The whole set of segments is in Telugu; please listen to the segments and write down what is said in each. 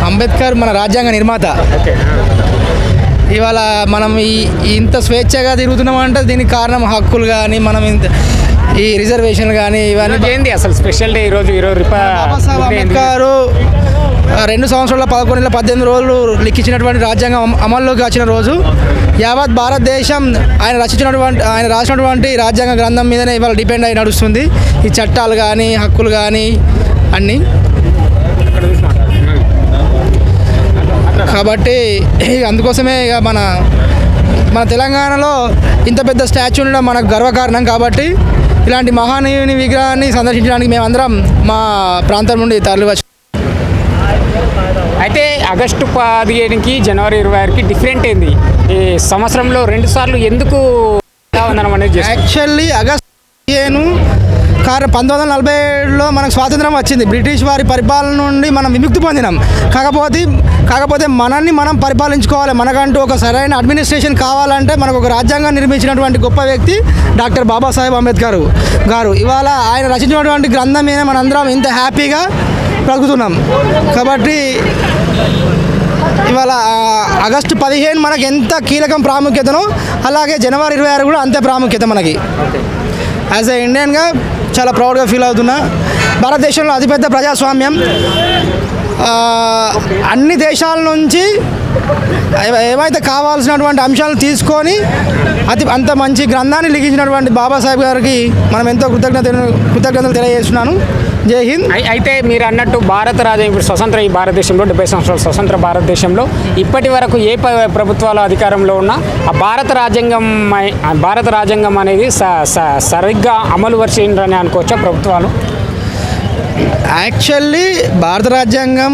అంబేద్కర్ మన రాజ్యాంగ నిర్మాత. ఇవాళ మనం ఇంత స్వేచ్ఛగా తిరుగుతున్నామంటే దీనికి కారణం హక్కులు కానీ మనం ఈ రిజర్వేషన్లు కానీ ఇవన్నీ ఏంది అసలు స్పెషల్ డే ఈరోజు బాబాసాహెబ్ అంబేద్కర్ 2 సంవత్సరాల 11 నెలల 18 రోజులు లిఖించినటువంటి రాజ్యాంగం అమల్లోకి వచ్చిన రోజు. యావత్ భారతదేశం ఆయన రాసినటువంటి రాజ్యాంగ గ్రంథం మీదనే ఇవాళ డిపెండ్ అయి నడుస్తుంది. ఈ చట్టాలు కానీ హక్కులు కానీ అన్నీ. కాబట్టి అందుకోసమే ఇక మన తెలంగాణలో ఇంత పెద్ద స్టాచ్యూ ఉండడం మనకు గర్వకారణం. కాబట్టి ఇలాంటి మహానీయుని విగ్రహాన్ని సందర్శించడానికి మేమందరం మా ప్రాంతం నుండి తరలివచ్చు. అయితే ఆగస్టు 15కి జనవరి 26కి డిఫరెంట్ ఏంది? ఈ సంవత్సరంలో 2 సార్లు ఎందుకు ఉందనం అనేది? యాక్చువల్లీ ఆగస్టు 15 కారణం 1947లో మనకు స్వాతంత్రం వచ్చింది. బ్రిటిష్ వారి పరిపాలన నుండి మనం విముక్తి పొందినాం. కాకపోతే మనల్ని మనం పరిపాలించుకోవాలి. మనకంటూ ఒక సరైన అడ్మినిస్ట్రేషన్ కావాలంటే మనకు ఒక రాజ్యాంగం నిర్మించినటువంటి గొప్ప వ్యక్తి డాక్టర్ బాబాసాహెబ్ అంబేద్కర్ గారు. ఇవాళ ఆయన రచించినటువంటి గ్రంథం మీద మనందరం ఇంత హ్యాపీగా బ్రతుకుతున్నాం. కాబట్టి ఇవాళ ఆగస్టు 15 మనకు ఎంత కీలకం ప్రాముఖ్యతనో అలాగే జనవరి 26 కూడా అంతే ప్రాముఖ్యత మనకి. యాజ్ ఏ ఇండియన్గా చాలా ప్రౌడ్గా ఫీల్ అవుతున్నా. భారతదేశంలో అతిపెద్ద ప్రజాస్వామ్యం. అన్ని దేశాల నుంచి ఏవైతే కావాల్సినటువంటి అంశాలను తీసుకొని అంత మంచి గ్రంథాన్ని లిఖించినటువంటి బాబాసాహెబ్ గారికి మనం ఎంతో కృతజ్ఞతలు తెలియజేస్తున్నాను. జై హింద్. అయితే మీరు అన్నట్టు భారత రాజ్యాంగం స్వతంత్ర ఈ భారతదేశంలో 70 సంవత్సరాల స్వతంత్ర భారతదేశంలో ఇప్పటి వరకు ఏ ప్రభుత్వాలు అధికారంలో ఉన్నా ఆ భారత రాజ్యాంగం అనేది సరిగ్గా అమలు పరిచిండ్రని అనుకోవచ్చా ప్రభుత్వాలు? యాక్చువల్లీ భారత రాజ్యాంగం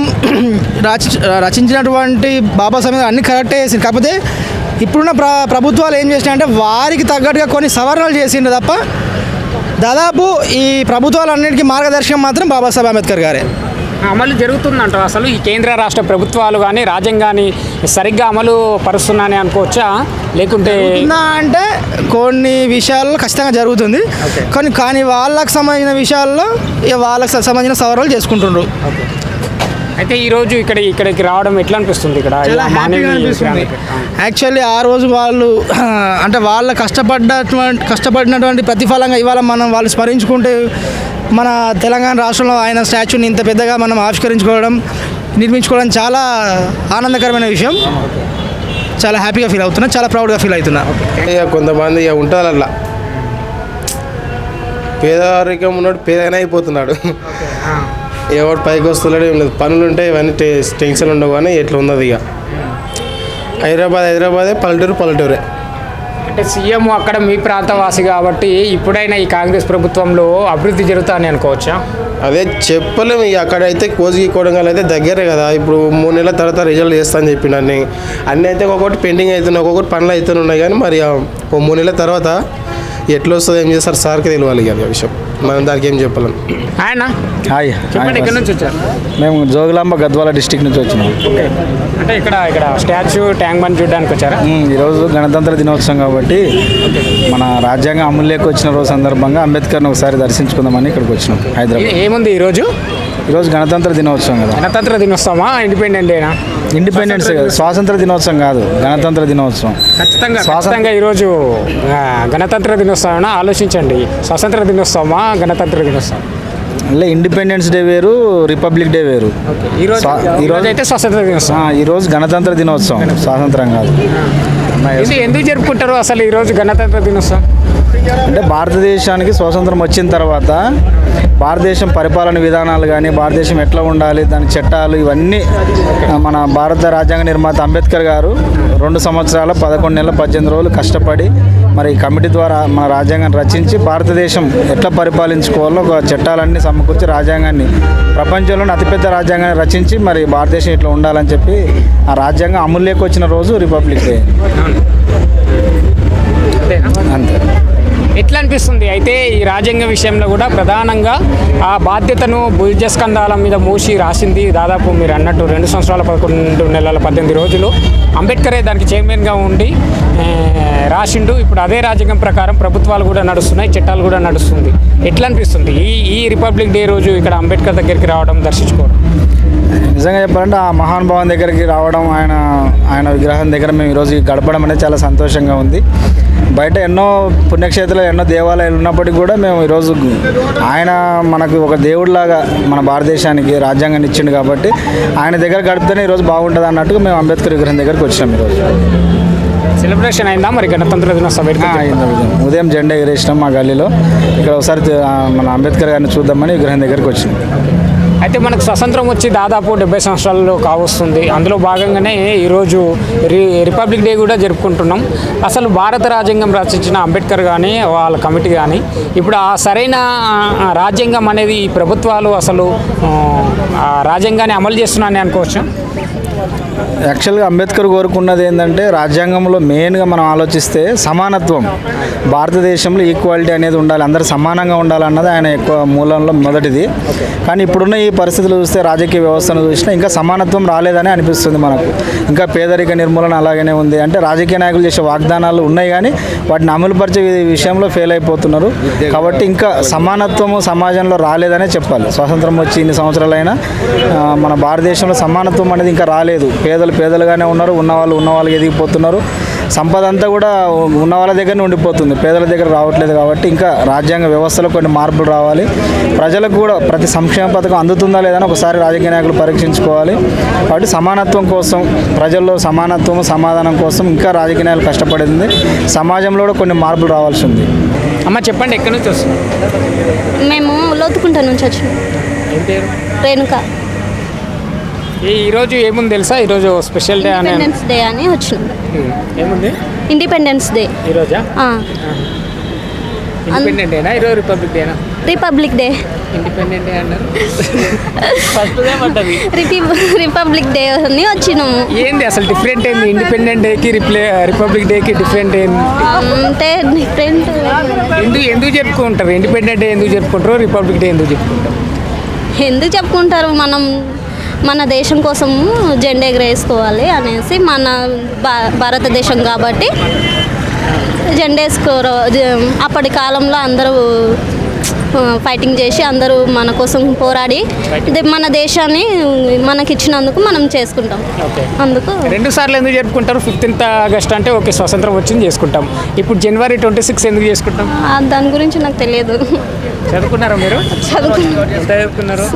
రచించినటువంటి బాబాసాహెబ్ అన్ని కరెక్టే చేసింది. కాకపోతే ఇప్పుడున్న ప్రభుత్వాలు ఏం చేసినాయంటే వారికి తగ్గట్టుగా కొన్ని సవరణలు చేసిండ్రు తప్ప దాదాపు ఈ ప్రభుత్వాలన్నిటికీ మార్గదర్శకం మాత్రం బాబాసాహెబ్ అంబేద్కర్ గారే. అమలు జరుగుతుందంట. అసలు ఈ కేంద్ర రాష్ట్ర ప్రభుత్వాలు కానీ రాజ్యాంగాన్ని సరిగ్గా అమలు పరుస్తున్నాయని అనుకోవచ్చా? లేకుంటే అంటే కొన్ని విషయాల్లో ఖచ్చితంగా జరుగుతుంది. కానీ వాళ్ళకు సంబంధించిన విషయాల్లో వాళ్ళకి సంబంధించిన సవరణలు చేసుకుంటుండ్రు. అయితే ఈరోజు ఇక్కడికి రావడం ఎట్లా అనిపిస్తుంది? ఇక్కడ యాక్చువల్లీ ఆ రోజు వాళ్ళు అంటే వాళ్ళ కష్టపడినటువంటి ప్రతిఫలంగా ఇవాళ మనం వాళ్ళు స్మరించుకుంటే మన తెలంగాణ రాష్ట్రంలో ఆయన స్టాచ్యూని ఇంత పెద్దగా మనం నిర్మించుకోవడం చాలా ఆనందకరమైన విషయం. చాలా హ్యాపీగా ఫీల్ అవుతున్నా, చాలా ప్రౌడ్గా ఫీల్ అవుతున్నా. కొంతమంది ఉంటారు అలా పేదరికం ఉన్నాడు, పేదగానే అయిపోతున్నాడు. ఎవడు పైకి వస్తున్నాడు, ఏం లేదు. పనులు ఉంటాయి, ఇవన్నీ టెన్షన్ ఉండవు. కానీ ఎట్లా ఉన్నది ఇక హైదరాబాదే, పల్లెటూరే. అంటే సీఎం అక్కడ మీ ప్రాంతవాసి కాబట్టి ఇప్పుడైనా ఈ కాంగ్రెస్ ప్రభుత్వంలో అభివృద్ధి జరుగుతాయని అనుకోవచ్చా? అదే చెప్పలేము. ఇక అక్కడైతే కోజికి కొడంగల్ అయితే దగ్గరే కదా. ఇప్పుడు 3 నెలల తర్వాత రిజల్ట్ చేస్తా అని చెప్పిండు. అన్నీ అయితే ఒక్కొక్కటి పెండింగ్ అవుతున్నాయి, ఒక్కొక్కటి పనులు అవుతూనే ఉన్నాయి. కానీ మరి 3 నెలల తర్వాత ఎట్లా వస్తుంది, ఏం చేస్తారు సార్కి తెలియాలి ఇక విషయం. మనం దానికి ఏం చెప్పలేం. హాయ్, చెప్పండి, ఎక్కడి నుంచి వచ్చారు? మేము జోగులాంబ గద్వాల డిస్టిక్ నుంచి వచ్చినాం. అంటే ఇక్కడ స్టాచ్యూ ట్యాంక్ బండ్ చూడడానికి వచ్చారా? ఈరోజు గణతంత్ర దినోత్సవం కాబట్టి మన రాజ్యాంగం అమలులోకి వచ్చిన రోజు సందర్భంగా అంబేద్కర్ని ఒకసారి దర్శించుకుందామని ఇక్కడికి వచ్చినాం హైదరాబాద్. ఏముంది ఈరోజు గణతంత్ర దినోత్సవం కదా. గణతంత్ర దినోత్సవమా? ఇండిపెండెంట్ డేనా? ఇండిపెండెన్స్ స్వాతంత్ర దినోత్సవం కాదు, గణతంత్ర దినోత్సవం. ఖచ్చితంగా ఈరోజు గణతంత్ర దినోత్సవం ఆలోచించండి. స్వాతంత్ర దినోత్సవమా గణతంత్ర దినోత్సవం? అంటే ఇండిపెండెన్స్ డే వేరు, రిపబ్లిక్ డే వేరు. ఈరోజు అయితే స్వాతంత్ర దినోత్సవం. ఈరోజు గణతంత్ర దినోత్సవం, స్వాతంత్రం కాదు. ఎందుకు జరుపుకుంటారు అసలు ఈరోజు గణతంత్ర దినోత్సవం? అంటే భారతదేశానికి స్వాతంత్రం వచ్చిన తర్వాత భారతదేశం పరిపాలన విధానాలు కానీ, భారతదేశం ఎట్లా ఉండాలి, దాని చట్టాలు ఇవన్నీ మన భారత రాజ్యాంగ నిర్మాత అంబేద్కర్ గారు 2 సంవత్సరాల 11 నెలల 18 రోజులు కష్టపడి మరి కమిటీ ద్వారా మన రాజ్యాంగాన్ని రచించి భారతదేశం ఎట్లా పరిపాలించుకోవాలో ఒక చట్టాలన్నీ సమకూర్చి రాజ్యాంగాన్ని ప్రపంచంలోని అతిపెద్ద రాజ్యాంగాన్ని రచించి మరి భారతదేశం ఇట్లా ఉండాలని చెప్పి ఆ రాజ్యాంగం అమలులోకి వచ్చిన రోజు రిపబ్లిక్ డే. అంతే. ఎట్లా అనిపిస్తుంది? అయితే ఈ రాజ్యాంగ విషయంలో కూడా ప్రధానంగా ఆ బాధ్యతను భుజస్కంధాల మీద మోసి రాసింది దాదాపు మీరు అన్నట్టు 2 సంవత్సరాల 11 నెలల 18 రోజులు అంబేద్కరే దానికి చైర్మన్గా ఉండి రాసిండు. ఇప్పుడు అదే రాజ్యాంగం ప్రకారం ప్రభుత్వాలు కూడా నడుస్తున్నాయి, చట్టాలు కూడా నడుస్తుంది. ఎట్లా అనిపిస్తుంది ఈ రిపబ్లిక్ డే రోజు ఇక్కడ అంబేద్కర్ దగ్గరికి రావడం, దర్శించుకోవడం? నిజంగా చెప్పాలంటే ఆ మహానుభావం దగ్గరికి రావడం, ఆయన విగ్రహం దగ్గర మేము ఈరోజు గడపడం అనేది చాలా సంతోషంగా ఉంది. బయట ఎన్నో పుణ్యక్షేత్రాలు, ఎన్నో దేవాలయాలు ఉన్నప్పటికీ కూడా మేము ఈరోజు ఆయన మనకు ఒక దేవుడిలాగా మన భారతదేశానికి రాజ్యాంగాన్ని ఇచ్చిండు కాబట్టి ఆయన దగ్గర గడిపితేనే ఈరోజు బాగుంటుంది అన్నట్టుగా మేము అంబేద్కర్ విగ్రహం దగ్గరికి వచ్చినాం. ఈరోజు సెలబ్రేషన్ అయిందా మరి గణతంత్ర దినోత్సవం అయింది. ఉదయం జెండా ఎగరేసినాం మా గల్లీలో. ఇక్కడ ఒకసారి మన అంబేద్కర్ గారిని చూద్దామని విగ్రహం దగ్గరికి వచ్చినాం. అయితే మనకు స్వతంత్రం వచ్చి దాదాపు 70 సంవత్సరాలు కావస్తుంది. అందులో భాగంగానే ఈరోజు రిపబ్లిక్ డే కూడా జరుపుకుంటున్నాం. అసలు భారత రాజ్యాంగం రచించిన అంబేద్కర్ కానీ వాళ్ళ కమిటీ కానీ ఇప్పుడు ఆ సరైన రాజ్యాంగం అనేది ఈ ప్రభుత్వాలు అసలు ఆ రాజ్యాంగాన్ని అమలు చేస్తున్నాయని అనుకోవచ్చు. యాక్చువల్గా అంబేద్కర్ కోరుకున్నది ఏంటంటే రాజ్యాంగంలో మెయిన్గా మనం ఆలోచిస్తే సమానత్వం, భారతదేశంలో ఈక్వాలిటీ అనేది ఉండాలి, అందరూ సమానంగా ఉండాలన్నది ఆయన ఎక్కువ మూలంలో మొదటిది. కానీ ఇప్పుడున్న ఈ పరిస్థితులు చూస్తే రాజకీయ వ్యవస్థను చూసినా ఇంకా సమానత్వం రాలేదని అనిపిస్తుంది మనకు. ఇంకా పేదరిక నిర్మూలన అలాగనే ఉంది. అంటే రాజకీయ నాయకులు చేసే వాగ్దానాలు ఉన్నాయి కానీ వాటిని అమలుపరిచే విషయంలో ఫెయిల్ అయిపోతున్నారు. కాబట్టి ఇంకా సమానత్వము సమాజంలో రాలేదనే చెప్పాలి. స్వాతంత్రం వచ్చి ఇన్ని సంవత్సరాలైనా మన భారతదేశంలో సమానత్వం అనేది ఇంకా రాలేదు. పేదలు పేదలుగానే ఉన్నారు, ఉన్నవాళ్ళు ఎదిగిపోతున్నారు. సంపద అంతా కూడా ఉన్న వాళ్ళ దగ్గరనే ఉండిపోతుంది, పేదల దగ్గర రావట్లేదు. కాబట్టి ఇంకా రాజ్యాంగ వ్యవస్థలో కొన్ని మార్పులు రావాలి. ప్రజలకు కూడా ప్రతి సంక్షేమ పథకం అందుతుందా లేదని ఒకసారి రాజకీయ నాయకులు పరీక్షించుకోవాలి. కాబట్టి సమానత్వం కోసం, ప్రజల్లో సమానత్వం సమాధానం కోసం ఇంకా రాజకీయ నాయకులు కష్టపడింది. సమాజంలో కూడా కొన్ని మార్పులు రావాల్సి ఉంది. అమ్మ చెప్పండి, ఎక్కడి నుంచి వస్తుంది? మేము లోతుకుంట నుంచి వచ్చినాం. ఏం పేరు? రేణుక. ఈరోజు ఏముంది తెలుసా? ఈరోజు స్పెషల్ డే అని ఇండిపెండెన్స్ డే అని వచ్చినాం. ఏముంది ఇండిపెండెన్స్ డే. ఈరోజా ఇండిపెండెంట్ డేనా? ఈరోజు రిపబ్లిక్ డేనా? Republic day. ఇండిపెండెంట్ డే అన్నారు ఫస్ట్ డే పడ్డది. రిపబ్లిక్ డే అని వచ్చినాము. ఏంది అసలు డిఫరెంట్ ఏంది ఇండిపెండెంట్ డేకి రిపబ్లిక్ డేకి డిఫరెంట్ ఏంది? అంటే డిఫరెంట్ ఎందుకు చెప్పుకుంటారు? ఇండిపెండెంట్ డే ఎందుకు చెప్పుకుంటారు? రిపబ్లిక్ డే ఎందుకు చెప్పుకుంటారు? ఎందుకు చెప్పుకుంటారు? మన దేశం కోసం జెండా ఎగరేసుకోవాలి అనేసి, మన భారతదేశం కాబట్టి జెండా వేసుకోరు. అప్పటి కాలంలో అందరూ ఫైటింగ్ చేసి అందరూ మన కోసం పోరాడి మన దేశాన్ని మనకిచ్చినందుకు మనం చేసుకుంటాం. అందుకు 2 సార్లు ఎందుకు జరుపుకుంటారు? 15th ఆగస్ట్ అంటే ఓకే స్వతంత్రం వచ్చింది చేసుకుంటాం. ఇప్పుడు January 26 ఎందుకు చేసుకుంటాం? దాని గురించి నాకు తెలియదు. చదువుకున్నారా మీరు? చదువుకున్నారు.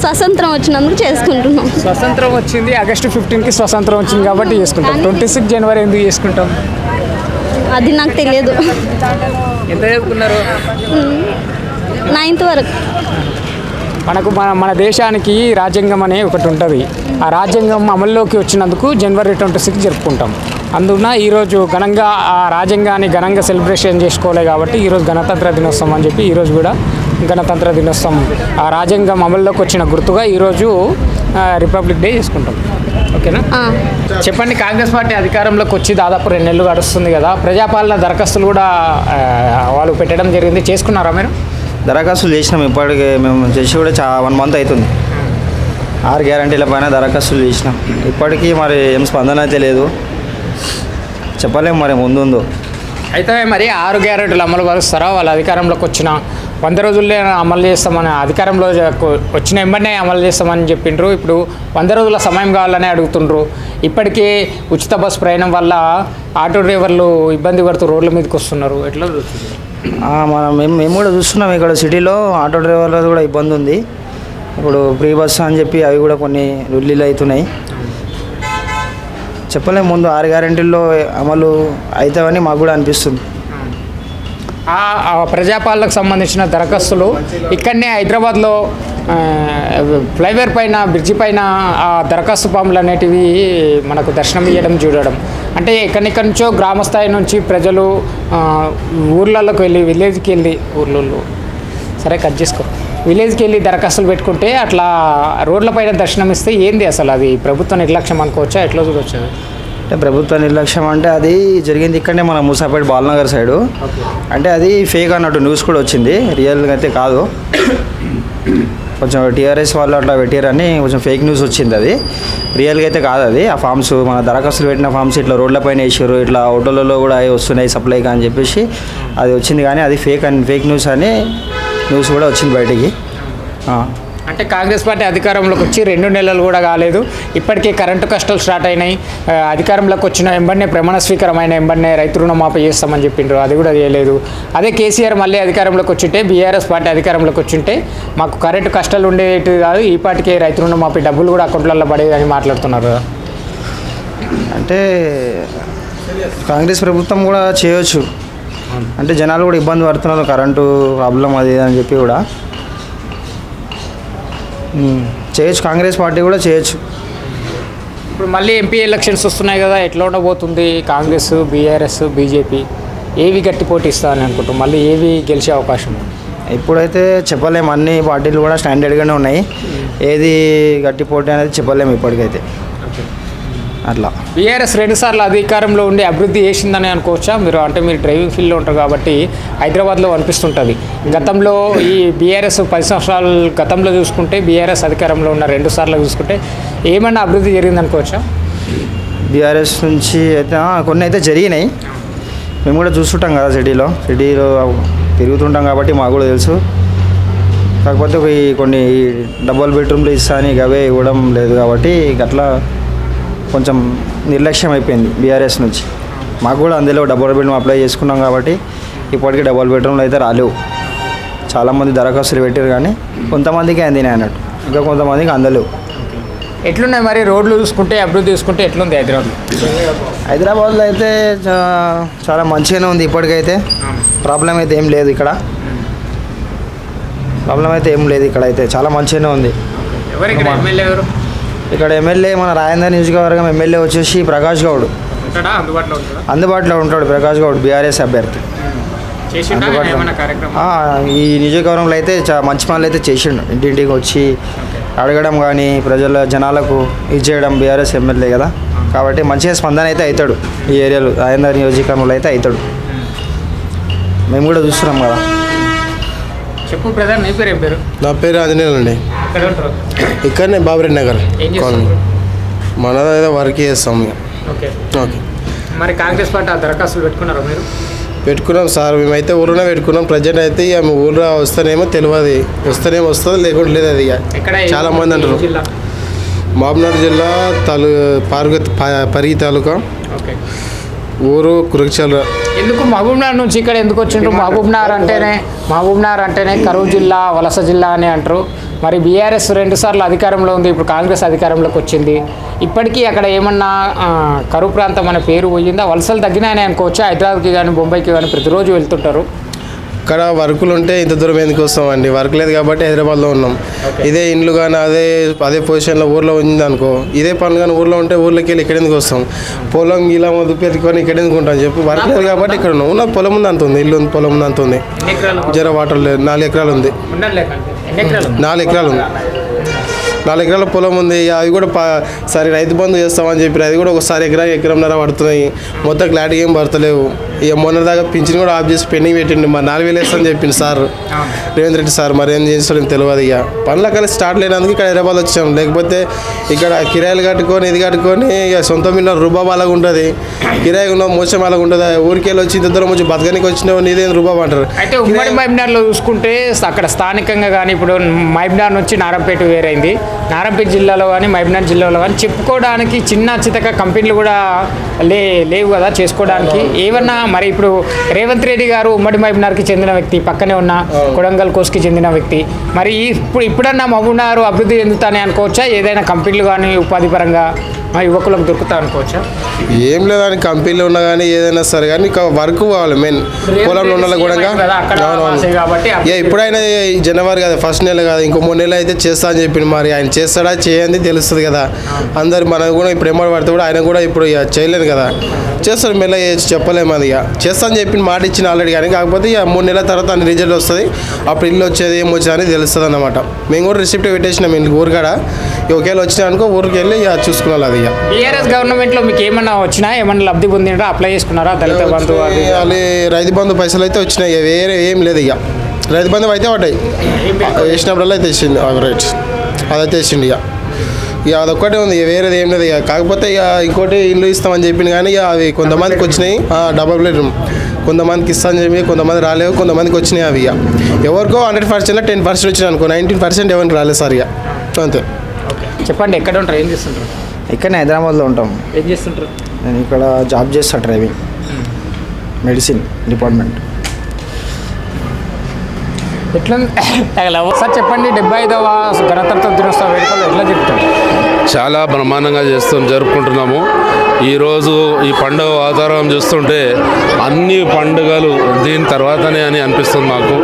స్వాతంత్రం వచ్చినందుకు చేసుకుంటున్నాం. స్వతంత్రం వచ్చింది ఆగస్టు 15కి స్వతంత్రం వచ్చింది కాబట్టి చేసుకుంటాం. 26 జనవరి ఎందుకు చేసుకుంటాం? అది నాకు తెలియదు. ఎంత చదువుకున్నారు? 9th వరకు. మన దేశానికి రాజ్యాంగం అనే ఒకటి ఉంటుంది. ఆ రాజ్యాంగం అమల్లోకి వచ్చినందుకు January 26 జరుపుకుంటాం. అందున ఈరోజు ఘనంగా ఆ రాజ్యాంగాన్ని ఘనంగా సెలబ్రేషన్ చేసుకోవాలి కాబట్టి ఈరోజు గణతంత్ర దినోత్సవం అని చెప్పి ఈరోజు కూడా గణతంత్ర దినోత్సవం ఆ రాజ్యాంగం అమల్లోకి వచ్చిన గుర్తుగా ఈరోజు రిపబ్లిక్ డే చేసుకుంటాం. ఓకేనా? చెప్పండి, కాంగ్రెస్ పార్టీ అధికారంలోకి వచ్చి దాదాపు 2 నెలలు గడుస్తుంది కదా, ప్రజాపాలన దరఖాస్తులు కూడా వాళ్ళు పెట్టడం జరిగింది. చేసుకున్నారా మీరు? దరఖాస్తులు చేసినాం. ఇప్పటికే మేము చేసి కూడా 1 month అవుతుంది. 6 గ్యారంటీల పైన దరఖాస్తులు చేసినాం. ఇప్పటికీ మరి ఏం స్పందన అయితే లేదు, చెప్పలేము మరి ముందు. అయితే మరి 6 గ్యారెంటీలు అమలు పరుస్తారా? వాళ్ళు అధికారంలోకి వచ్చిన 100 రోజుల్లో అమలు చేస్తామని, అధికారంలో వచ్చిన వెంబడే అమలు చేస్తామని చెప్పిండ్రు. ఇప్పుడు 100 రోజుల సమయం కావాలని అడుగుతుండ్రు. ఇప్పటికే ఉచిత బస్సు ప్రయాణం వల్ల ఆటో డ్రైవర్లు ఇబ్బంది పడుతూ రోడ్ల మీదకి వస్తున్నారు. ఎట్లా చూస్తుంది? మేము కూడా చూస్తున్నాం. ఇక్కడ సిటీలో ఆటో డ్రైవర్లది కూడా ఇబ్బంది ఉంది. ఇప్పుడు ఫ్రీ బస్సు అని చెప్పి అవి కూడా కొన్ని రుల్లీలు అవుతున్నాయి. చెప్పలేము, ముందు 6 గ్యారెంటీల్లో అమలు అవుతామని మాకు కూడా అనిపిస్తుంది. ప్రజాపాలనకు సంబంధించిన దరఖాస్తులు ఇక్కడనే హైదరాబాద్లో ఫ్లైఓవర్ పైన, బ్రిడ్జి పైన ఆ దరఖాస్తు ఫామ్లు అనేటివి మనకు దర్శనం ఇవ్వడం చూడడం. అంటే ఎక్కడెక్కడి నుంచో గ్రామ స్థాయి నుంచి ప్రజలు ఊర్లలోకి వెళ్ళి, విలేజ్కి వెళ్ళి, ఊర్లలో సరే కట్ చేసుకో, విలేజ్కి వెళ్ళి దరఖాస్తులు పెట్టుకుంటే అట్లా రోడ్లపైన దర్శనం ఇస్తే ఏంది అసలు? అది ప్రభుత్వ నిర్లక్ష్యం అనుకోవచ్చా? ఎట్లా చూడవచ్చు? అంటే ప్రభుత్వ నిర్లక్ష్యం అంటే అది జరిగింది ఇక్కడనే మన మూసాపేట బాలనగర్ సైడు. అంటే అది ఫేక్ అన్నట్టు న్యూస్ కూడా వచ్చింది, రియల్గా అయితే కాదు. కొంచెం టీఆర్ఎస్ వాళ్ళు అట్లా పెట్టారని కొంచెం ఫేక్ న్యూస్ వచ్చింది. అది రియల్గా అయితే కాదు. అది ఆ ఫామ్స్, మన దరఖాస్తులు పెట్టిన ఫామ్స్ ఇట్లా రోడ్లపైన వేసారు, ఇట్లా ఆటోలలో కూడా వస్తున్నాయి సప్లైగా అని చెప్పేసి అది వచ్చింది. కానీ అది ఫేక్ న్యూస్ అని న్యూస్ కూడా వచ్చింది బయటికి. అంటే కాంగ్రెస్ పార్టీ అధికారంలోకి వచ్చి 2 నెలలు కూడా కాలేదు, ఇప్పటికే కరెంటు కష్టాలు స్టార్ట్ అయినాయి. అధికారంలోకి వచ్చిన వెంబడినే ప్రమాణ స్వీకారమైన వెంబడినే రైతు రుణమాఫీ చేస్తామని చెప్పిండ్రు, అది కూడా చేయలేదు. అదే కేసీఆర్ మళ్ళీ అధికారంలోకి వచ్చింటే, బీఆర్ఎస్ పార్టీ అధికారంలోకి వచ్చింటే మాకు కరెంటు కష్టాలు ఉండేవి కాదు, ఈ పార్టీకే రైతు రుణమాఫీ డబ్బులు కూడా అకౌంట్లలో పడేవి అని మాట్లాడుతున్నారు కదా. అంటే కాంగ్రెస్ ప్రభుత్వం కూడా చేయొచ్చు, అంటే జనాలు కూడా ఇబ్బంది పడుతున్నారు, కరెంటు ప్రాబ్లం అది అని చెప్పి కూడా చేయొచ్చు, కాంగ్రెస్ పార్టీ కూడా చేయొచ్చు. ఇప్పుడు మళ్ళీ ఎంపీ ఎలక్షన్స్ వస్తున్నాయి కదా, ఎట్లా ఉండబోతుంది కాంగ్రెస్, బీఆర్ఎస్, బీజేపీ ఏవి గట్టి పోటీ ఇస్తారని అనుకుంటాం, మళ్ళీ ఏవి గెలిచే అవకాశం ఉంది? ఇప్పుడైతే చెప్పలేము, అన్ని పార్టీలు కూడా స్టాండర్డ్గానే ఉన్నాయి, ఏది గట్టి పోటీ అనేది చెప్పలేము ఇప్పటికైతే. అట్లా బీఆర్ఎస్ 2 సార్లు అధికారంలో ఉండి అభివృద్ధి చేసిందని అనుకోవచ్చా మీరు? అంటే మీరు డ్రైవింగ్ ఫీల్డ్లో ఉంటారు కాబట్టి హైదరాబాద్లో అనిపిస్తుంటుంది. గతంలో ఈ బీఆర్ఎస్ 10 సంవత్సరాలు గతంలో చూసుకుంటే, బీఆర్ఎస్ అధికారంలో ఉన్న 2 సార్లు చూసుకుంటే ఏమన్నా అభివృద్ధి జరిగింది అనుకోవచ్చా? బీఆర్ఎస్ నుంచి అయితే కొన్ని అయితే జరిగినాయి, మేము కూడా చూస్తుంటాం కదా, సిటీలో తిరుగుతుంటాం కాబట్టి మాకు కూడా తెలుసు. కాకపోతే కొన్ని డబుల్ బెడ్రూమ్లు ఇస్తా అని అవే ఇవ్వడం లేదు కాబట్టి అట్లా కొంచెం నిర్లక్ష్యం అయిపోయింది బీఆర్ఎస్ నుంచి. మాకు కూడా అందులో డబుల్ బెడ్రూమ్ అప్లై చేసుకున్నాం కాబట్టి ఇప్పటికీ డబుల్ బెడ్రూమ్లు అయితే రాలేవు. చాలామంది దరఖాస్తులు పెట్టారు కానీ కొంతమందికి అందినాయి అన్నట్టు, ఇంకా కొంతమందికి అందలేవు. ఎట్లున్నాయి మరి రోడ్లు చూసుకుంటే, అభివృద్ధి చూసుకుంటే ఎట్లుంది హైదరాబాద్లో? హైదరాబాద్లో అయితే చాలా మంచిగానే ఉంది ఇప్పటికైతే, ప్రాబ్లం అయితే ఏం లేదు ఇక్కడ, ఇక్కడైతే చాలా మంచిగానే ఉంది. ఎవరు ఇక్కడ ఎమ్మెల్యే ఎవరు? ఇక్కడ ఎమ్మెల్యే మన రాజేందర్ నియోజకవర్గం ఎమ్మెల్యే వచ్చేసి ప్రకాష్ గౌడ్ ఉంటాడా? అందుబాటులో ఉంటాడా? అందుబాటులో ఉంటాడు ప్రకాష్ గౌడ్, బీఆర్ఎస్ అభ్యర్థి. చేసిండా అందుబాటులో ఏమైనా కార్యక్రమం? ఈ నియోజకవర్గంలో అయితే మంచి పనులు అయితే చేసిండు, ఇంటింటికి వచ్చి అడగడం కానీ ప్రజల జనాలకు ఇచ్చేయడం, బీఆర్ఎస్ ఎమ్మెల్యే కదా కాబట్టి మంచిగా స్పందన అయితే అవుతాడు ఈ ఏరియాలో, రాజేందర్ నియోజకవర్గంలో అయితే అవుతాడు, మేము కూడా చూస్తున్నాం కదా. చెప్పు బ్రదర్, నీ పేరు ఏం పేరు? నా పేరు ఆంజనేయులు అండి, ఎక్కడ ఉంటారు? ఇక్కడనే బాబురెడ్డి నగర్ ఏం కాలనీ. చేస్తారు? మనదైతే వర్క్ చేస్తాం ఇక. ఓకే. ఓకే, మరి కాంగ్రెస్ పార్టీ ఆ దరఖాస్తులు పెట్టుకున్నారా మీరు? పెట్టుకున్నాం సార్, మేమైతే ఊరిలోనే పెట్టుకున్నాం. ప్రజెంట్ అయితే ఇక మీ ఊళ్ళో వస్తేనేమో తెలియదు, వస్తేనేమో వస్తుంది, లేకుండా లేదు అది. ఇక ఎక్కడ? చాలా మంది అంటారు. జిల్లా? మహబూబ్నగర్ జిల్లా పరిగి తాలూకా, ఓకే. ఊరు కురక్షల. ఎందుకు మహబూబ్నగర్ నుంచి ఇక్కడ ఎందుకు వచ్చిండ్రు? మహబూబ్నగర్ అంటేనే కరువు జిల్లా, వలస జిల్లా అని అంటారు. మరి బీఆర్ఎస్ 2 సార్లు అధికారంలో ఉంది, ఇప్పుడు కాంగ్రెస్ అధికారంలోకి వచ్చింది. ఇప్పటికీ అక్కడ ఏమన్నా కరువు ప్రాంతం అనే పేరు పోయిందా? వలసలు తగ్గినాయని అనుకోవచ్చా? హైదరాబాద్కి కానీ బొంబాయికి కానీ ప్రతిరోజు వెళ్తుంటారు. ఇక్కడ వర్కులు ఉంటే ఇంత దూరం ఎందుకు వస్తామండి, వర్క్ లేదు కాబట్టి హైదరాబాద్లో ఉన్నాం. ఇదే ఇండ్లు కానీ అదే పొజిషన్లో ఊర్లో ఉంది అనుకో, ఇదే పనులు కానీ ఊర్లో ఉంటే ఊర్లోకి వెళ్ళి ఇక్కడ ఎందుకు వస్తాం? పొలం ఇలా పెట్టుకొని ఇక్కడ ఎందుకు ఉంటాం చెప్పు? వర్క్ లేదు కాబట్టి ఇక్కడ ఉన్నాం. ఉన్న పొలం ఉంది అంత ఉంది, ఇల్లు ఉంది, పొలం ఉంది అంత ఉంది, జర వాటర్ లేదు. 4 ఎకరాలు ఉంది, 4 ఎకరాలు ఉంది, 4 ఎకరాల పొలం ఉంది. అవి కూడా సరే రైతు బంధు చేస్తామని చెప్పి అది కూడా ఒకసారి ఎకరంన్నర పడుతున్నాయి, మొత్తం క్లారిటీ ఏం పడతలేవు. ఇక మొన్న దాకా పింఛన్ కూడా ఆఫ్ చేసి పెండింగ్ పెట్టిండి, మరి 4,000 వేస్తామని చెప్పింది సార్ రేవంత్ రెడ్డి సార్. మరి ఏం చేస్తాడో తెలియదు. ఇక పనుల కలిసి స్టార్ట్ లేనందుకు ఇక్కడ హైదరాబాద్ వచ్చాం, లేకపోతే ఇక్కడ కిరాయిలు కట్టుకొని ఇది కట్టుకొని ఇక సొంతం మీద రూబాబ్ అలాగ ఉంటుంది, కిరాయి ఉన్న మోసం అలాగ ఉంటుంది. ఊరికెళ్ళి వచ్చి ఇంత దూరం వచ్చి బతకనికి వచ్చినావు, నీదేం రూబాబ్ అంటారు. అయితే ఉమ్మడి మహబూబ్నగర్లో చూసుకుంటే అక్కడ స్థానికంగా కానీ ఇప్పుడు మహబూబ్నగర్ నుంచి నారాయణపేట వేరైంది, నారాయణపేట జిల్లాలో కానీ మహబూబ్నగర్ జిల్లాలో కానీ చెప్పుకోవడానికి చిన్న చితక కంపెనీలు కూడా లేవు కదా చేసుకోవడానికి. ఏమన్నా మరి ఇప్పుడు రేవంత్ రెడ్డి గారు ఉమ్మడి మహబూబ్నగర్కి చెందిన వ్యక్తి, పక్కనే ఉన్న కొడంగల్ కోస్కి చెందిన వ్యక్తి, మరి ఇప్పుడన్నా మహబూబ్నగర్ అభివృద్ధి చెందుతానే అనుకోవచ్చా? ఏదైనా కంపెనీలు కానీ ఉపాధి పరంగా యువకులకు దొరుకుతా అనుకోవచ్చా? ఏం లేదని కంపెనీలు ఉన్నా కానీ ఏదైనా సరే కానీ వర్క్ పోవాలి మెయిన్. పొలంలో ఉన్న కూడా ఇప్పుడైనా జనవరి కదా, ఫస్ట్ నెల కదా, ఇంకో 3 నెలలు అయితే చేస్తా అని చెప్పింది. మరి ఆయన చేస్తాడా చేయండి తెలుస్తుంది కదా అందరు. మనకు కూడా ఇప్పుడు ఎమ్మడి పడితే కూడా ఆయన కూడా ఇప్పుడు ఇక చేయలేదు కదా, చేస్తాడు మెల్ల చెప్పలేము. అది ఇక చేస్తా అని చెప్పి మాట ఇచ్చిన ఆల్రెడీ, కానీ కాకపోతే ఇక 3 నెలల తర్వాత అన్ని రిజల్ట్ వస్తుంది, అప్పుడు ఇల్లు వచ్చేది ఏం వచ్చేది అని తెలుస్తుంది అన్నమాట. మేము కూడా రిసిప్ట్ పెట్టేసినాం ఇంటికి ఊరికాడ, ఒకవేళ వచ్చినా అనుకో ఊరికి వెళ్ళి ఇక చూసుకోవాలి. అది ఇక బీఆర్ఎస్ గవర్నమెంట్లో మీకు ఏమన్నా వచ్చినా, ఏమన్నా లబ్ధి పొందినా, అప్లై చేసుకున్నారా? దళిత బంధు అది రైతు బంధు పైసలు అయితే వచ్చినాయి, వేరే ఏం లేదు. ఇక రైతు బంధు అయితే పడ్డాయి, వేసినప్పుడల్లా అయితే ఇచ్చింది రైట్, అదైతే ఇచ్చింది. ఇక అదొక్కటే ఉంది, వేరేది ఏం లేదు. ఇక కాకపోతే ఇక ఇంకోటి ఇల్లు ఇస్తామని చెప్పింది కానీ ఇక అవి కొంతమందికి వచ్చినాయి, డబుల్ బెడ్రూమ్ కొంతమందికి ఇస్తాను చెప్పి కొంతమంది రాలేవు, కొంతమందికి వచ్చినాయి అవి ఇక ఎవరికో 100%లో 10% వచ్చినాయి అనుకో, 19% ఎవరికి రాలేదు సార్ ఇక అంతే. చెప్పండి, ఎక్కడ ఉంటారు, ఏం చేస్తుంటారు? ఇక్కడనే హైదరాబాద్లో ఉంటాం. ఏం చేస్తుంటారు? నేను ఇక్కడ జాబ్ చేస్తా, డ్రైవింగ్, మెడిసిన్ డిపార్ట్మెంట్. ఎట్లా సార్ చెప్పండి, 75వ గణతంత్ర దినోత్సవ వేడుకలు ఎట్లా జరుపుతారు? చాలా బ్రహ్మాండంగా జరుపుకుంటున్నాము. ఈరోజు ఈ పండుగ వాతావరణం చూస్తుంటే అన్ని పండుగలు దీని తర్వాతనే అని అనిపిస్తుంది మాకు.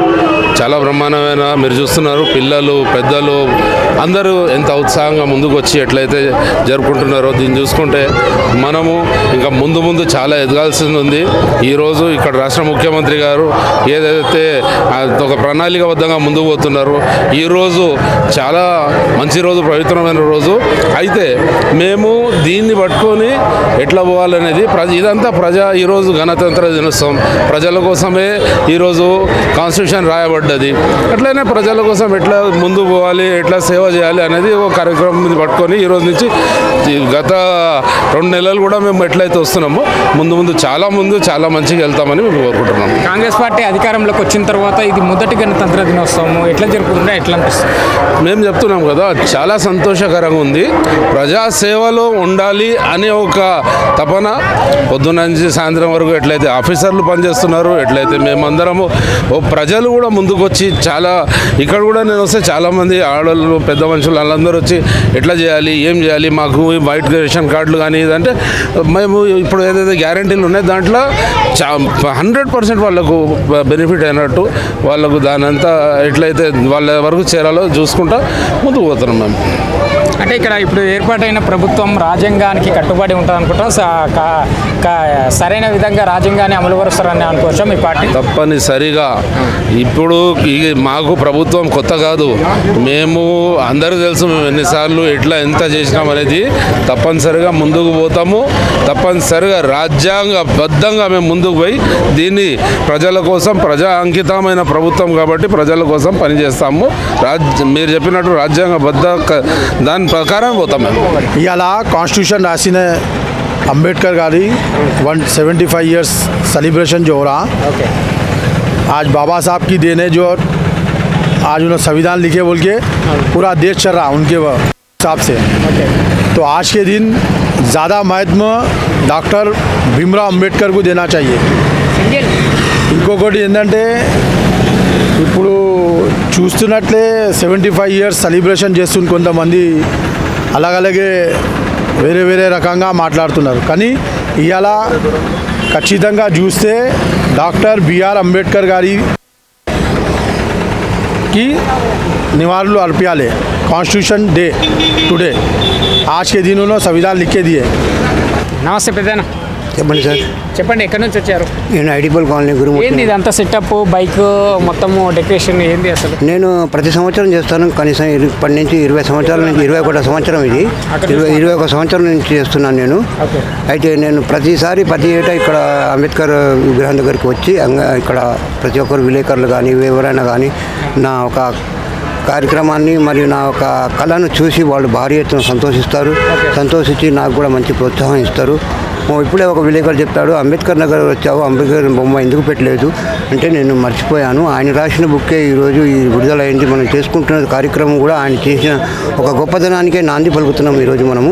చాలా బ్రహ్మాండమైన, మీరు చూస్తున్నారు పిల్లలు పెద్దలు అందరూ ఎంత ఉత్సాహంగా ముందుకు వచ్చి ఎట్లయితే జరుపుకుంటున్నారో దీన్ని చూసుకుంటే మనము ఇంకా ముందు ముందు చాలా ఎదగాల్సింది ఉంది. ఈరోజు ఇక్కడ రాష్ట్ర ముఖ్యమంత్రి గారు ఏదైతే ఒక ప్రణాళికబద్ధంగా ముందుకు పోతున్నారు, ఈరోజు చాలా మంచి రోజు, పవిత్రమైన రోజు. అయితే మేము దీన్ని పట్టుకొని ఎట్లా పోవాలనేది ఇదంతా ఈరోజు గణతంత్ర దినోత్సవం ప్రజల కోసమే ఈరోజు కాన్స్టిట్యూషన్ రాయబడ్డది. అట్లనే ప్రజల కోసం ఎట్లా ముందు పోవాలి, ఎట్లా సేవ చేయాలి అనేది ఒక కార్యక్రమం పట్టుకొని ఈరోజు నుంచి గత 2 నెలలు కూడా మేము ఎట్లయితే వస్తున్నామో ముందు చాలా మంచిగా వెళ్తామని మేము కోరుకుంటున్నాము. కాంగ్రెస్ పార్టీ అధికారంలోకి వచ్చిన తర్వాత ఇది మొదటి గణతంత్ర దినోత్సవం ఎట్లా జరుపుకుంటే ఎట్లా అనిపిస్తుంది? మేము చెప్తున్నాం కదా, చాలా సంతోషకరంగా ఉంది. ప్రజాసేవలో ఉండాలి అనే ఒక తపన పొద్దున్న నుంచి సాయంత్రం వరకు ఎట్లయితే ఆఫీసర్లు పనిచేస్తున్నారు, ఎట్లయితే మేమందరము ప్రజలు కూడా ముందుకు వచ్చి చాలా ఇక్కడ కూడా నేను వస్తే చాలామంది ఆడవాళ్ళు పెద్ద మనుషులు వాళ్ళందరూ వచ్చి ఎట్లా చేయాలి, ఏం చేయాలి, మాకు వైట్ రేషన్ కార్డులు కానీ ఇదంటే మేము ఇప్పుడు ఏదైతే గ్యారంటీలు ఉన్నాయో దాంట్లో 100% వాళ్ళకు బెనిఫిట్ అయినట్టు వాళ్ళకు దాని అంతా ఎట్లయితే వాళ్ళ వరకు చేరాలో చూసుకుంటా ముందుకు పోతున్నాం మేము. అంటే ఇక్కడ ఇప్పుడు ఏర్పాటైన ప్రభుత్వం రాజ్యాంగానికి కట్టుబడి ఉంటుంది అనుకుంటాం, సరైన విధంగా రాజ్యాంగాన్ని అమలు పరుస్తారని అనుకోవచ్చా మీ పార్టీ? తప్పనిసరిగా ఇప్పుడు మాకు ప్రభుత్వం కొత్త కాదు, మేము అందరూ తెలుసు మేము ఎన్నిసార్లు ఎంత చేసినాం అనేది. తప్పనిసరిగా ముందుకు పోతాము, తప్పనిసరిగా రాజ్యాంగబద్ధంగా మేము ముందుకు పోయి దీన్ని ప్రజల కోసం, ప్రజా అంకితమైన ప్రభుత్వం కాబట్టి ప్రజల కోసం పనిచేస్తాము. మీరు చెప్పినట్టు రాజ్యాంగబద్ధ దాని ప్రకారం పోతాం మేము. ఇవాళ కాన్స్టిట్यूशन రాసిన अंबेडकर गारी 175 ईयर्स सेलिब्रेशन जो हो रहा, आज बाबा साहब की देन है जो आज उन्होंने संविधान लिखे बोल के पूरा देश चल रहा उनके हिसाब से। तो आज के दिन ज़्यादा महत्व डॉक्टर भीमराव अंबेडकर को देना चाहिए. ఇంకొకటి ఏంటంటే ఇప్పుడు చూస్తున్నట్లే 75 ఇయర్స్ సెలబ్రేషన్ చేస్తున్న కొంతమంది అలాగే వేరే రకంగా మాట్లాడుతున్నారు. కానీ ఇవాళ ఖచ్చితంగా చూస్తే డాక్టర్ బిఆర్ అంబేద్కర్ గారికి నివాళులు अर्पियाले. कॉन्स्टिट्यूशन डे टुडे आज के दिन उन्होंने संविधान लिख के दिए. నమస్తే పెద్దనా, చెప్పండి సార్. చెప్పండి, ఎక్కడి నుంచి వచ్చారు? నేను ఐడిపల్ కాలనీ ఏంది గురుమూర్తి. ఇదంతా సెటప్, బైక్ మొత్తము డెకరేషన్ ఏంది అసలు? నేను ప్రతి సంవత్సరం చేస్తాను, కనీసం ఇప్పటి నుంచి 20 సంవత్సరాల నుంచి 21 సంవత్సరం ఇది 21 సంవత్సరం నుంచి చేస్తున్నాను నేను. అయితే నేను ప్రతి ఏటా ఇక్కడ అంబేద్కర్ విగ్రహం దగ్గరికి వచ్చి ఇక్కడ ప్రతి ఒక్కరు విలేకరులు కానీ ఎవరైనా కానీ నా ఒక కార్యక్రమాన్ని మరియు నా ఒక కళను చూసి వాళ్ళు భారీ ఎత్తున సంతోషించి నాకు కూడా మంచి ప్రోత్సాహం ఇస్తారు. ఇప్పుడే ఒక విలేకరు చెప్పాడు, అంబేద్కర్ నగర్ వచ్చావు, అంబేద్కర్ బొమ్మ ఎందుకు పెట్టలేదు అంటే నేను మర్చిపోయాను. ఆయన రాసిన బుక్కే ఈరోజు ఈ విడుదలైంది. మనం చేసుకుంటున్న కార్యక్రమం కూడా ఆయన చేసిన ఒక గొప్పతనానికే నాంది పలుకుతున్నాం ఈరోజు మనము.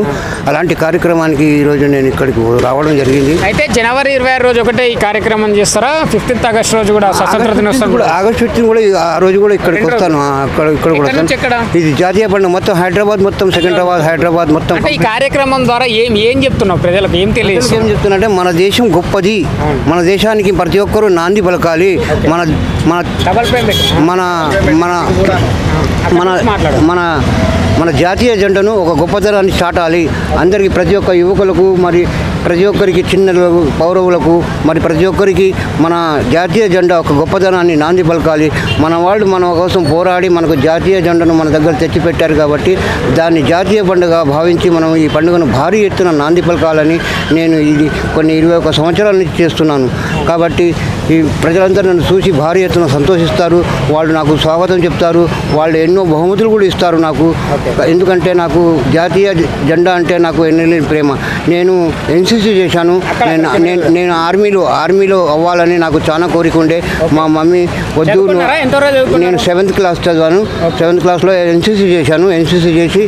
అలాంటి కార్యక్రమానికి ఈరోజు నేను ఇక్కడికి రావడం జరిగింది. అయితే జనవరి 26 రోజు ఒకటే ఈ కార్యక్రమం చేస్తారా? 15th ఆగస్ట్ రోజు కూడా స్వతంత్ర దినోత్సవం కూడా ఆగస్ట్ 15 కూడా ఆ రోజు కూడా ఇక్కడికి వస్తాను. ఇక్కడ కూడా ఇది జాతీయ పండుగ మొత్తం హైదరాబాద్, మొత్తం సికింద్రాబాద్, హైదరాబాద్ మొత్తం. ఈ కార్యక్రమం ద్వారా ఏం చెప్తున్నావు ప్రజలకు, ఏం తెలియదు? ఏం చెప్తున్నంటే మన దేశం గొప్పది, మన దేశానికి ప్రతి ఒక్కరూ నాంది పలకాలి. మన మన మన మన మన మన జాతీయ జెండాను ఒక గొప్పతనాన్ని చాటాలి. అందరికీ ప్రతి ఒక్క యువకులకు మరి ప్రతి ఒక్కరికి చిన్న పౌరవులకు మరి ప్రతి ఒక్కరికి మన జాతీయ జెండా ఒక గొప్పతనాన్ని నాంది పలకాలి. మన వాళ్ళు మన కోసం పోరాడి మనకు జాతీయ జెండాను మన దగ్గర తెచ్చిపెట్టారు కాబట్టి దాన్ని జాతీయ పండుగ భావించి మనం ఈ పండుగను భారీ ఎత్తున నాంది పలకాలని నేను ఇది కొన్ని 21 సంవత్సరాల నుంచి చేస్తున్నాను. కాబట్టి ఈ ప్రజలందరూ నన్ను చూసి భారీ ఎత్తున సంతోషిస్తారు. వాళ్ళు నాకు స్వాగతం చెప్తారు. వాళ్ళు ఎన్నో బహుమతులు కూడా ఇస్తారు నాకు. ఎందుకంటే నాకు జాతీయ జెండా అంటే నాకు ఎన్నెలేని ప్రేమ. నేను ఎన్సీసీ చేశాను. నేను ఆర్మీలో అవ్వాలని నాకు చాలా కోరిక ఉండే. మా మమ్మీ వద్దు, నేను 7th క్లాస్ చదివాను. 7th క్లాస్లో ఎన్సీసీ చేశాను. ఎన్సీసీ చేసి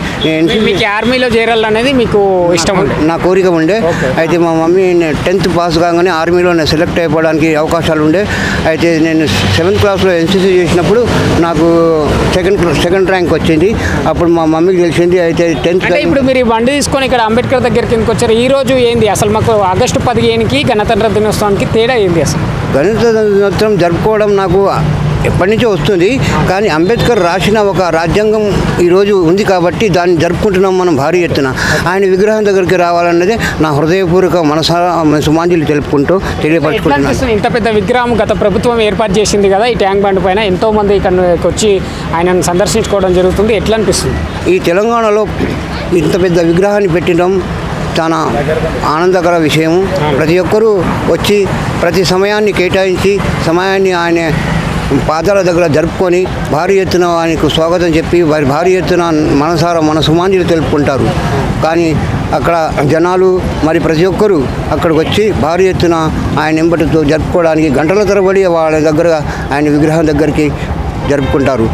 ఆర్మీలో చేరాలనేది మీకు ఇష్టం నా కోరిక ఉండే. అయితే మా మమ్మీ 10th పాస్ కాగానే ఆర్మీలో నేను సెలెక్ట్ అయిపోవడానికి అవకాశాలు ఉండే. అయితే నేను 7th క్లాస్లో ఎన్సీసీ చేసినప్పుడు నాకు సెకండ్ ర్యాంక్ వచ్చింది. అప్పుడు మా మమ్మీకి తెలిసింది. అయితే 10th ఇప్పుడు మీరు ఈ బండి తీసుకొని ఇక్కడ అంబేద్కర్ దగ్గరికి ఎందుకు వచ్చారు? ఈ రోజు ఏంది అసలు? మాకు ఆగస్టు 15కి గణతంత్ర దినోత్సవానికి తేడా ఏంది అసలు? గణతంత్ర దినోత్సవం జరుపుకోవడం నాకు ఎప్పటి నుంచో వస్తుంది. కానీ అంబేద్కర్ రాసిన ఒక రాజ్యాంగం ఈరోజు ఉంది కాబట్టి దాన్ని జరుపుకుంటున్నాం మనం భారీ ఎత్తున. ఆయన విగ్రహం దగ్గరికి రావాలన్నదే నా హృదయపూర్వక మనసారా సుమాంజలి తెలియపరచుకుంటున్నాను. ఇంత పెద్ద విగ్రహం గత ప్రభుత్వం ఏర్పాటు చేసింది కదా ఈ ట్యాంక్ బండ్ పైన, ఎంతోమంది ఇక్కడికి వచ్చి ఆయనను సందర్శించుకోవడం జరుగుతుంది. ఎట్లా అనిపిస్తుంది? ఈ తెలంగాణలో ఇంత పెద్ద విగ్రహాన్ని పెట్టడం చాలా ఆనందకర విషయం. ప్రతి ఒక్కరూ వచ్చి ప్రతి సమయాన్ని కేటాయించి సమయాన్ని ఆయన పాదాల దగ్గర జరుపుకొని భారీ ఎత్తున ఆయనకు స్వాగతం చెప్పి భారీ ఎత్తున మనసారా మన సుమాంజలి తెలుపుకుంటారు. కానీ అక్కడ జనాలు మరి ప్రతి ఒక్కరూ అక్కడికి వచ్చి భారీ ఎత్తున ఆయన ఎంబటితో జరుపుకోవడానికి గంటల తరబడి వాళ్ళ దగ్గర ఆయన విగ్రహం దగ్గరికి జరుపుకుంటారు.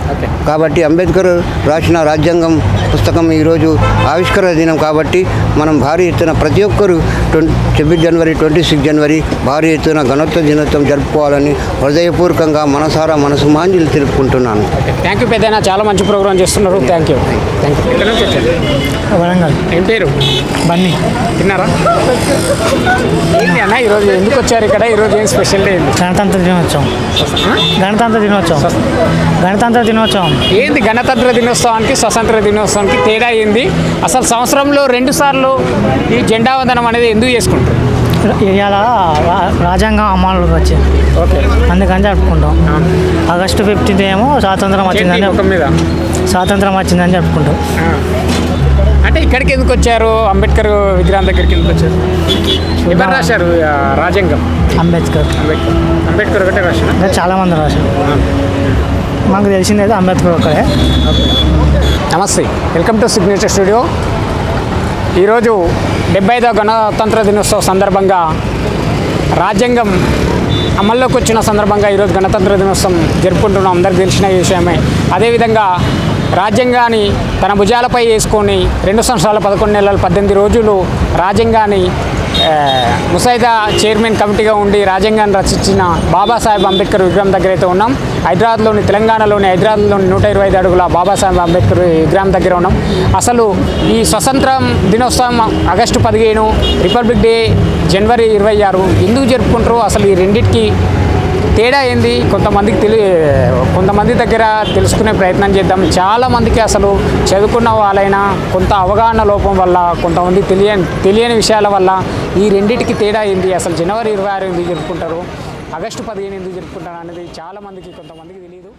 కాబట్టి అంబేద్కర్ రాసిన రాజ్యాంగం పుస్తకం ఈరోజు ఆవిష్కరణ దినం కాబట్టి మనం భారీ ఎత్తున ప్రతి ఒక్కరూ 26 జనవరి 26 జనవరి భారీ ఎత్తున గణతంత్ర దినోత్సవం జరుపుకోవాలని హృదయపూర్వకంగా మనసారా మనసు మాంజలి తెలుపుకుంటున్నాను. థ్యాంక్ యూ పెద్దయినా, చాలా మంచి ప్రోగ్రామ్ చేస్తున్నారు. Thank you. ఎక్కడ నుంచి వచ్చారు? వరంగల్. ఏం పేరు? బన్నీ. తిన్నారా? ఏంటి అన్న ఈరోజు ఎందుకు వచ్చారు ఇక్కడ? ఈరోజు ఏం స్పెషల్ డే? గణతంత్ర దినోత్సవం. ఏంది గణతంత్ర దినోత్సవానికి స్వతంత్ర దినోత్సవానికి తేడా ఏంది? అసలు సంవత్సరంలో 2 సార్లు ఈ జెండా వందనం అనేది ఎందుకు చేసుకుంటారు? ఇవాళ రాజ్యాంగం అమలులోకి వచ్చింది. ఓకే, అందుకని జరుపుకుంటాం. ఆగస్టు 15 ఏమో స్వాతంత్రం వచ్చిందని జరుపుకుంటాం. అంటే ఇక్కడికి ఎందుకు వచ్చారు? అంబేద్కర్ విగ్రహం దగ్గరికి ఎందుకు వచ్చారు? ఎవరు రాశారు రాజ్యాంగం? అంబేద్కర్ ఒకటే రాశారు? చాలామంది రాశారు. మాకు తెలిసింది అంబేద్కర్ ఒకరే. నమస్తే, వెల్కమ్ టు సిగ్నేచర్ స్టూడియో. ఈరోజు 75వ గణతంత్ర దినోత్సవ సందర్భంగా రాజ్యాంగం అమల్లోకి వచ్చిన సందర్భంగా ఈరోజు గణతంత్ర దినోత్సవం జరుపుకుంటున్నాం. అందరికీ తెలిసిన విషయమే. అదేవిధంగా రాజ్యాంగాన్ని తన భుజాలపై వేసుకొని 2 సంవత్సరాల 11 నెలలు 18 రోజులు రాజ్యాంగాన్ని ముసాయిదా చైర్మన్ కమిటీగా ఉండి రాజ్యాంగాన్ని రచించిన బాబాసాహెబ్ అంబేద్కర్ విగ్రహం దగ్గర అయితే ఉన్నాం. తెలంగాణలోని హైదరాబాద్లోని 125 అడుగుల బాబాసాహెబ్ అంబేద్కర్ విగ్రహం దగ్గర ఉన్నాం. అసలు ఈ స్వతంత్రం దినోత్సవం ఆగస్టు 15, రిపబ్లిక్ డే జనవరి 26 ఎందుకు జరుపుకుంటారు? అసలు ఈ రెండింటికి తేడా ఏంది? కొంతమంది దగ్గర తెలుసుకునే ప్రయత్నం చేద్దాం. చాలామందికి అసలు చదువుకున్న వాళ్ళైనా కొంత అవగాహన లోపం వల్ల, కొంతమంది తెలియని విషయాల వల్ల ఈ రెండింటికి తేడా ఏంది? అసలు జనవరి 26 ఎందుకు జరుపుకుంటారు, ఆగస్టు 15 ఎందుకు జరుపుకుంటారు అనేది కొంతమందికి తెలియదు.